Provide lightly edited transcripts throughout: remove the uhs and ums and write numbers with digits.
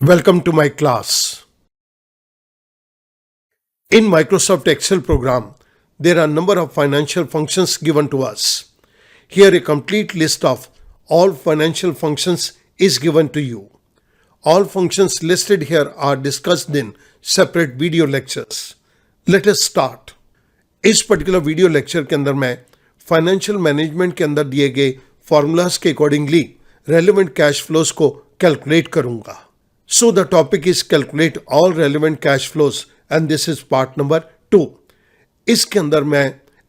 Welcome to my class. In Microsoft Excel program, there are a number of financial functions given to us. Here a complete list of all financial functions is given to you. All functions listed here are discussed in separate video lectures. Let us start. इस particular video lecture के अंदर मैं financial management के अंदर दिए गए formulas के accordingly relevant cash flows को कैलकुलेट करूंगा. So the topic is calculate all relevant cash flows and this is part number 2. इसके अंदर मैं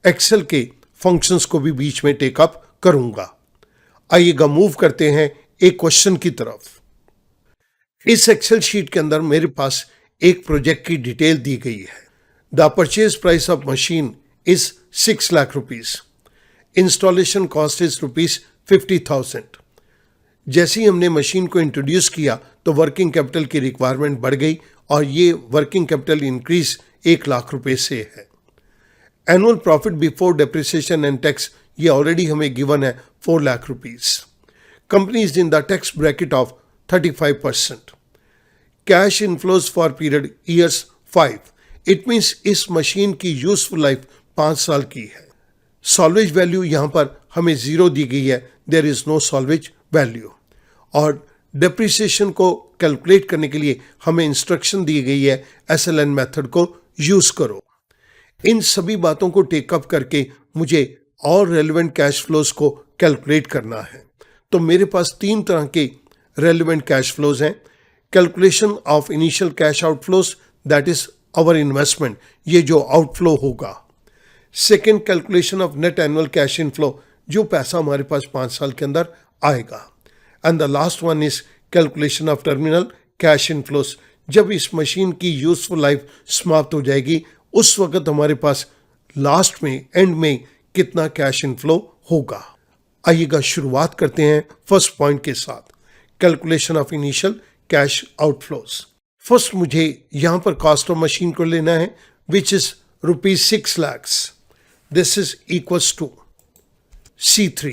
एक्सेल के फंक्शंस को भी बीच में टेकअप करूंगा. आइएगा मूव करते हैं एक क्वेश्चन की तरफ. इस एक्सेल शीट के अंदर मेरे पास एक प्रोजेक्ट की डिटेल दी गई है. The purchase price of machine is 6 lakh rupees. Installation cost is ₹50,000. जैसे ही हमने मशीन को इंट्रोड्यूस किया तो वर्किंग कैपिटल की रिक्वायरमेंट बढ़ गई और ये वर्किंग कैपिटल इंक्रीज 1 लाख रुपए से है. Annual profit before depreciation and tax ये ऑलरेडी हमें गिवन है 4 lakh rupees. Company is in the tax bracket of 35%. Cash inflows for period years 5. It means इस मशीन की यूजफुल लाइफ 5 साल की है. सॉल्वेज वैल्यू यहां पर हमें 0 दी गई है. There is no salvage value. और डेप्रिसिएशन को कैलकुलेट करने के लिए हमें इंस्ट्रक्शन दी गई है एसएलएन मेथड को यूज करो. इन सभी बातों को टेकअप करके मुझे और रेलेवेंट कैश फ्लोज को कैलकुलेट करना है. तो मेरे पास 3 तरह के रेलेवेंट कैश फ्लोज हैं. Calculation of initial cash outflows, that is our investment, ये जो आउटफ्लो होगा. Second, calculation of net annual cash inflow, जो पैसा हमारे पास 5 साल के अंदर आएगा. And the last one is calculation of terminal cash inflows. जब इस मशीन की यूजफुल लाइफ समाप्त हो जाएगी उस वक्त हमारे पास लास्ट में एंड में कितना कैश इनफ्लो होगा. आइएगा शुरुआत करते हैं फर्स्ट पॉइंट के साथ, calculation of initial cash outflows. First मुझे यहां पर कॉस्ट ऑफ मशीन को लेना है which is ₹6 lakh. This is equals to C3.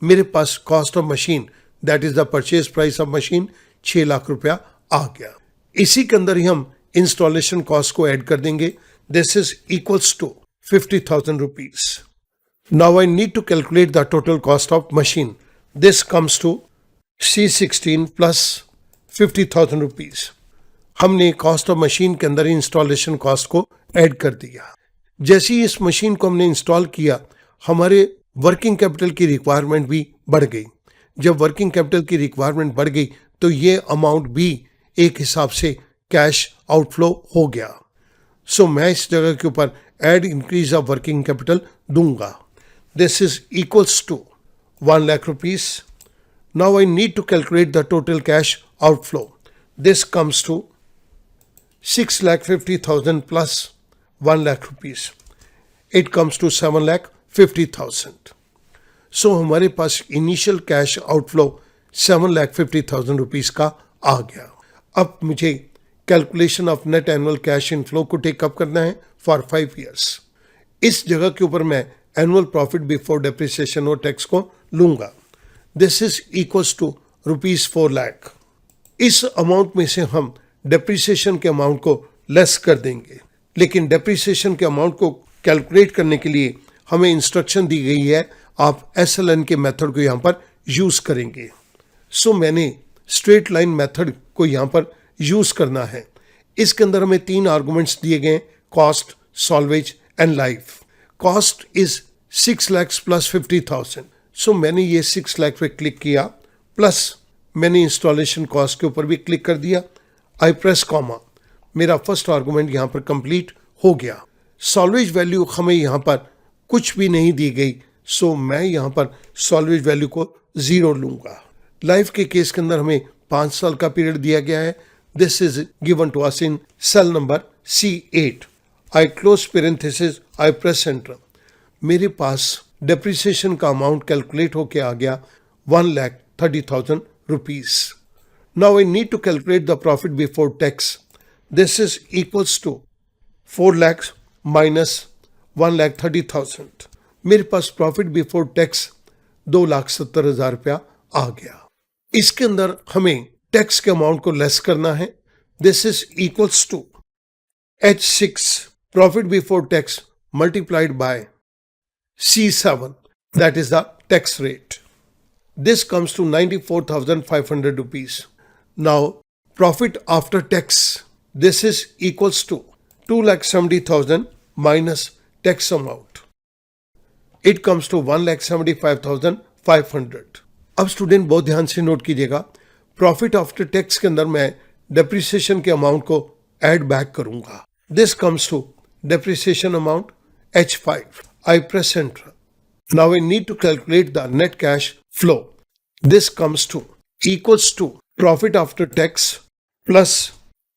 मेरे पास cost of machine that is the purchase price of machine 6 lakh रुपया आ गया. इसी के अंदर ही हम इंस्टॉलेशन कॉस्ट को ऐड कर देंगे. This is equals to 50,000 rupees. Now I need to calculate the total cost of machine. This comes to C16 plus 50,000 rupees. हमने कॉस्ट ऑफ मशीन के अंदर इंस्टॉलेशन कॉस्ट को ऐड कर दिया. जैसे ही इस मशीन को हमने इंस्टॉल किया हमारे वर्किंग कैपिटल की रिक्वायरमेंट भी बढ़ गई. जब वर्किंग कैपिटल की रिक्वायरमेंट बढ़ गई तो ये अमाउंट भी एक हिसाब से कैश आउटफ्लो हो गया. सो मैं इस जगह के ऊपर add increase of working capital दूंगा. This is equals to 1 lakh rupees. Now I need to calculate the total cash outflow. This comes to 6,50,000 plus 1 lakh rupees. It comes to 7,50,000. So हमारे पास इनिशियल कैश आउटफ्लो 7,50,000 रुपीज का आ गया. अब मुझे calculation of net annual cash inflow को take up करना है फॉर 5 ईयर्स. इस जगह के ऊपर मैं एनुअल प्रॉफिट बिफोर डेप्रिसिएशन और टैक्स को लूंगा. This is equals to ₹4 lakh. इस अमाउंट में से हम डेप्रिसिएशन के अमाउंट को लेस कर देंगे, लेकिन डेप्रिसिएशन के अमाउंट को कैलकुलेट करने के लिए हमें इंस्ट्रक्शन दी गई है आप एसएलएन के मेथड को यहां पर यूज करेंगे. सो मैंने स्ट्रेट लाइन मेथड को यहां पर यूज करना है. इसके अंदर हमें 3 आर्गुमेंट्स दिए गए, cost, salvage and life. Cost is 6 lakh plus 50,000. सो मैंने ये 6 लाख पे क्लिक किया, प्लस मैंने इंस्टॉलेशन कॉस्ट के ऊपर भी क्लिक कर दिया. I press comma. मेरा फर्स्ट आर्गुमेंट यहां पर कंप्लीट हो गया. सॉल्वेज वैल्यू हमें यहां पर कुछ भी नहीं दी गई, सो मैं यहां पर सॉल्वेज वैल्यू को 0 लूंगा. लाइफ के केस के अंदर हमें 5 साल का पीरियड दिया गया है. This is given to us in cell number C8. I close parenthesis, I press enter. मेरे पास डेप्रिसिएशन का अमाउंट कैलकुलेट होके आ गया 1,30,000 rupees. Now I need to calculate the profit before tax. This is equals to 4 lakh minus 1,30,000. मेरे पास profit before tax 2,70,000 रुपया आ गया. इसके अंदर हमें टैक्स के अमाउंट को लेस करना है. This is equals to H6 profit before tax multiplied by C7, that is the tax rate. This comes to 94,500 rupees. Now profit after tax, this is equals to 2,70,000 minus tax amount. It comes to 1,75,500. अब student बहुत ध्यान से note कीजिएगा, profit after tax के अंदर मैं depreciation के amount को ऐड बैक करूंगा. This comes to depreciation amount H5. I press enter. Now I need to calculate the net cash flow. This comes to equals to profit after tax plus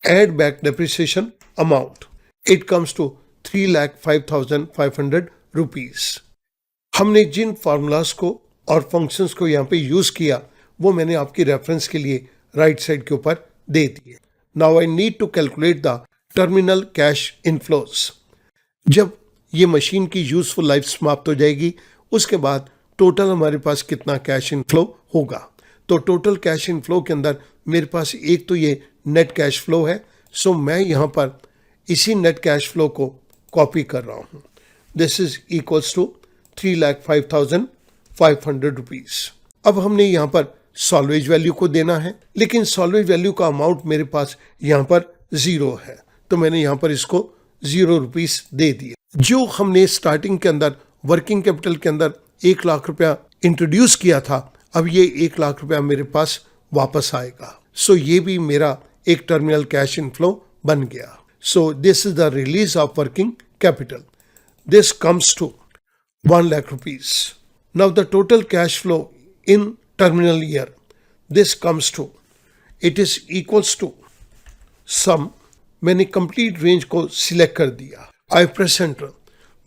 add back depreciation amount. It comes to 3,05,500 rupees. हमने जिन formulas को और functions को यहाँ पे use किया वो मैंने आपकी रेफरेंस के लिए राइट साइड के ऊपर दे दिए. Now I need to calculate the terminal cash inflows. जब ये मशीन की यूजफुल लाइफ समाप्त हो जाएगी उसके बाद टोटल हमारे पास कितना कैश इनफ्लो होगा. तो टोटल कैश इनफ्लो के अंदर मेरे पास एक तो ये नेट कैश फ्लो है, सो मैं यहाँ पर इसी नेट कैश फ्लो को कॉपी कर रहा हूँ. This is equals to 3,05,500 rupees. अब हमने यहाँ पर सॉल्वेज वैल्यू को देना है, लेकिन सॉल्वेज वैल्यू का अमाउंट मेरे पास यहाँ पर 0 है, तो मैंने यहां पर इसको 0 रुपीस दे दिए. जो हमने स्टार्टिंग के अंदर वर्किंग कैपिटल के अंदर 1 लाख रुपया इंट्रोड्यूस किया था, अब ये 1 लाख रुपया मेरे पास वापस आएगा. सो ये भी मेरा एक टर्मिनल कैश इनफ्लो बन गया. So this is the release of working capital. This comes to 1 lakh rupees. Now the total cash flow in terminal year, this comes to, it is equals to sum. मैंने complete range को select कर दिया. I press enter.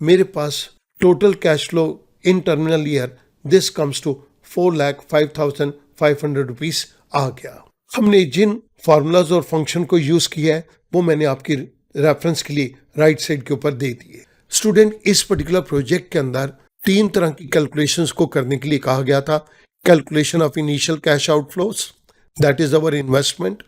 मेरे पास total cash flow in terminal year this comes to 4,05,500 rupees आ गया. हमने जिन फार्मूलाज और फंक्शन को यूज किया है वो मैंने आपकी रेफरेंस के लिए राइट साइड के ऊपर दे दिए. स्टूडेंट, इस पर्टिकुलर प्रोजेक्ट के अंदर 3 तरह की कैलकुलेशंस को करने के लिए कहा गया था. Calculation of initial cash outflows, that is our investment.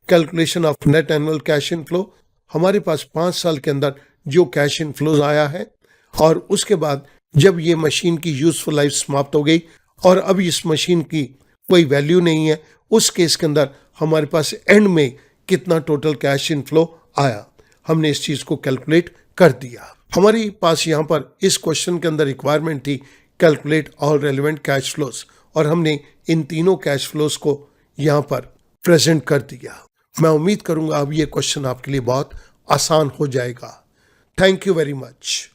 Calculation of net annual cash inflow, हमारे पास 5 साल के अंदर जो कैश इनफ्लोज आया है, और उसके बाद जब ये मशीन की यूजफुल लाइफ समाप्त हो गई और अब इस मशीन की कोई वैल्यू नहीं है, उस केस के अंदर हमारे पास एंड में कितना टोटल कैश इनफ्लो आया, हमने इस चीज को कैलकुलेट कर दिया. हमारे पास यहाँ पर इस क्वेश्चन के अंदर रिक्वायरमेंट थी calculate all relevant cash flows, और हमने इन तीनों कैश फ्लोज को यहाँ पर प्रेजेंट कर दिया. मैं उम्मीद करूंगा अब ये क्वेश्चन आपके लिए बहुत आसान हो जाएगा. Thank you very much.